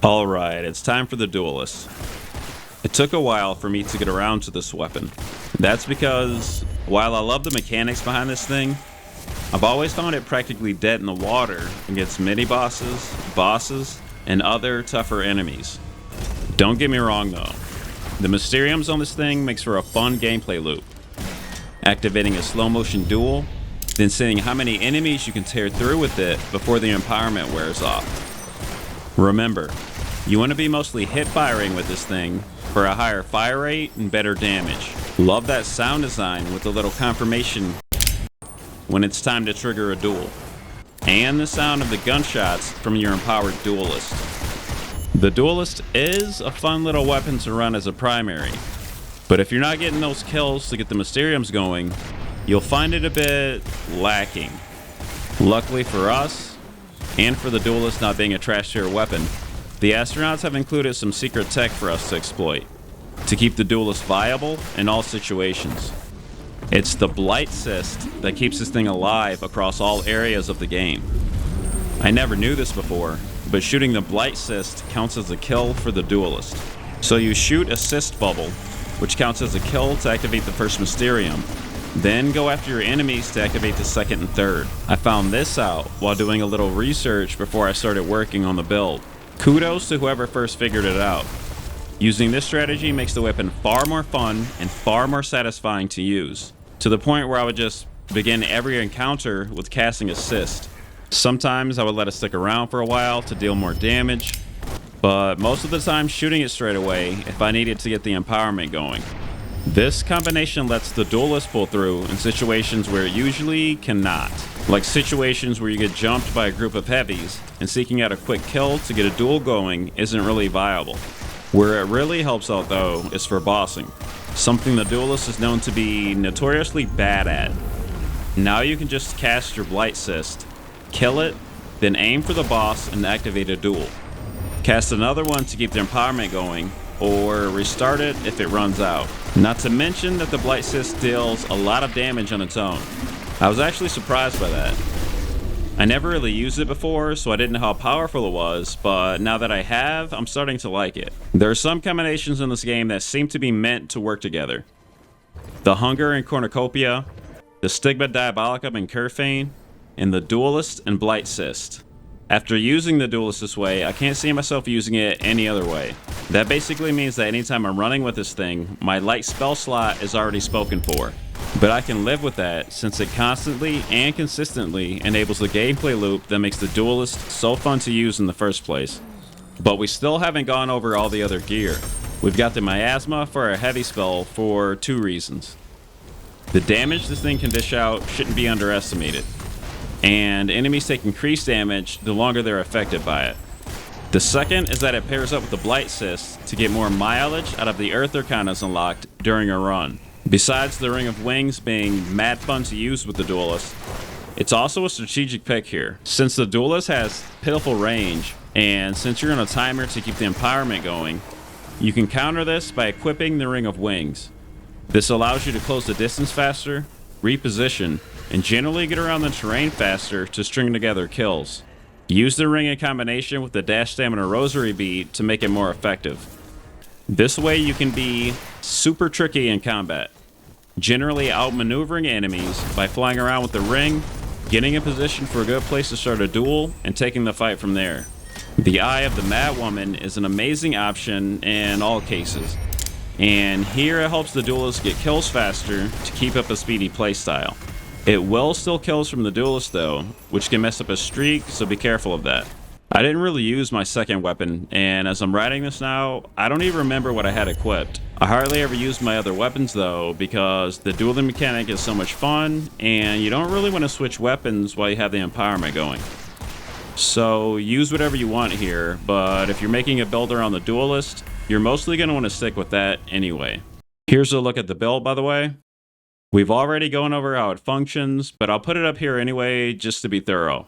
Alright, it's time for the Duelist. It took a while for me to get around to this weapon. That's because, while I love the mechanics behind this thing, I've always found it practically dead in the water against mini-bosses, bosses, and other tougher enemies. Don't get me wrong though, the Mysteriums on this thing makes for a fun gameplay loop. Activating a slow-motion duel, then seeing how many enemies you can tear through with it before the empowerment wears off. Remember, you want to be mostly hip firing with this thing for a higher fire rate and better damage. Love that sound design with a little confirmation when it's time to trigger a duel, and the sound of the gunshots from your empowered Duelist. The Duelist is a fun little weapon to run as a primary, but if you're not getting those kills to get the Mysteriums going, you'll find it a bit lacking. Luckily for us, and for the Duelist not being a trash tier weapon, the astronauts have included some secret tech for us to exploit, to keep the Duelist viable in all situations. It's the Blight cyst that keeps this thing alive across all areas of the game. I never knew this before, but shooting the Blight cyst counts as a kill for the Duelist. So you shoot a cyst bubble, which counts as a kill to activate the first Mysterium, then go after your enemies to activate the second and third. I found this out while doing a little research before I started working on the build. Kudos to whoever first figured it out. Using this strategy makes the weapon far more fun and far more satisfying to use, to the point where I would just begin every encounter with casting a cyst. Sometimes I would let it stick around for a while to deal more damage, but most of the time shooting it straight away if I needed to get the empowerment going. This combination lets the Duelist pull through in situations where it usually cannot, like situations where you get jumped by a group of heavies and seeking out a quick kill to get a duel going isn't really viable. Where it really helps out though is for bossing, something the Duelist is known to be notoriously bad at. Now you can just cast your Blight cyst, kill it, then aim for the boss and activate a duel. Cast another one to keep the empowerment going, or restart it if it runs out. Not to mention that the Blight cyst deals a lot of damage on its own. I was actually surprised by that. I never really used it before, so I didn't know how powerful it was, but now that I have, I'm starting to like it. There are some combinations in this game that seem to be meant to work together. The Hunger and Cornucopia, the Stigma Diabolicum and Curfane, and the Duelist and Blight cyst. After using the Duelist this way, I can't see myself using it any other way. That basically means that anytime I'm running with this thing, my light spell slot is already spoken for. But I can live with that since it constantly and consistently enables the gameplay loop that makes the Duelist so fun to use in the first place. But we still haven't gone over all the other gear. We've got the Miasma for our heavy spell for two reasons. The damage this thing can dish out shouldn't be underestimated, and enemies take increased damage the longer they're affected by it. The second is that it pairs up with the Blight cyst to get more mileage out of the Earth Arcanas unlocked during a run. Besides the Ring of Wings being mad fun to use with the Duelist, it's also a strategic pick here. Since the Duelist has pitiful range, and since you're on a timer to keep the empowerment going, you can counter this by equipping the Ring of Wings. This allows you to close the distance faster, reposition, and generally get around the terrain faster to string together kills. Use the ring in combination with the Dash Stamina Rosary bead to make it more effective. This way you can be super tricky in combat, generally outmaneuvering enemies by flying around with the ring, getting in position for a good place to start a duel, and taking the fight from there. The Eye of the Mad Woman is an amazing option in all cases, and here it helps the Duelist get kills faster to keep up a speedy playstyle. It will still kills from the Duelist though, which can mess up a streak, so be careful of that. I didn't really use my second weapon, and as I'm writing this now, I don't even remember what I had equipped. I hardly ever used my other weapons though, because the dueling mechanic is so much fun, and you don't really want to switch weapons while you have the empowerment going. So use whatever you want here, but if you're making a build around the Duelist, you're mostly going to want to stick with that anyway. Here's a look at the build, by the way. We've already gone over how it functions, but I'll put it up here anyway just to be thorough.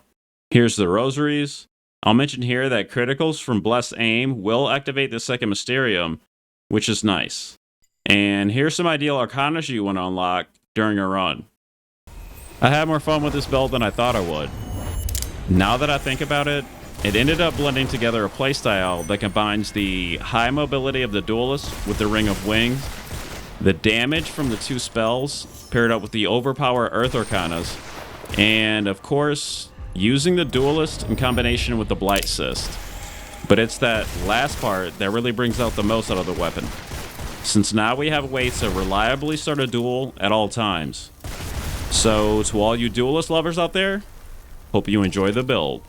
Here's the rosaries. I'll mention here that criticals from Blessed Aim will activate the second Mysterium, which is nice. And here's some ideal Arcanas you want to unlock during a run. I had more fun with this build than I thought I would. Now that I think about it, it ended up blending together a playstyle that combines the high mobility of the Duelist with the Ring of Wings, the damage from the 2 spells paired up with the overpower Earth Arcanas, and of course, using the Duelist in combination with the Blight cyst. But it's that last part that really brings out the most out of the weapon, since now we have a way to reliably start a duel at all times. So to all you Duelist lovers out there, hope you enjoy the build.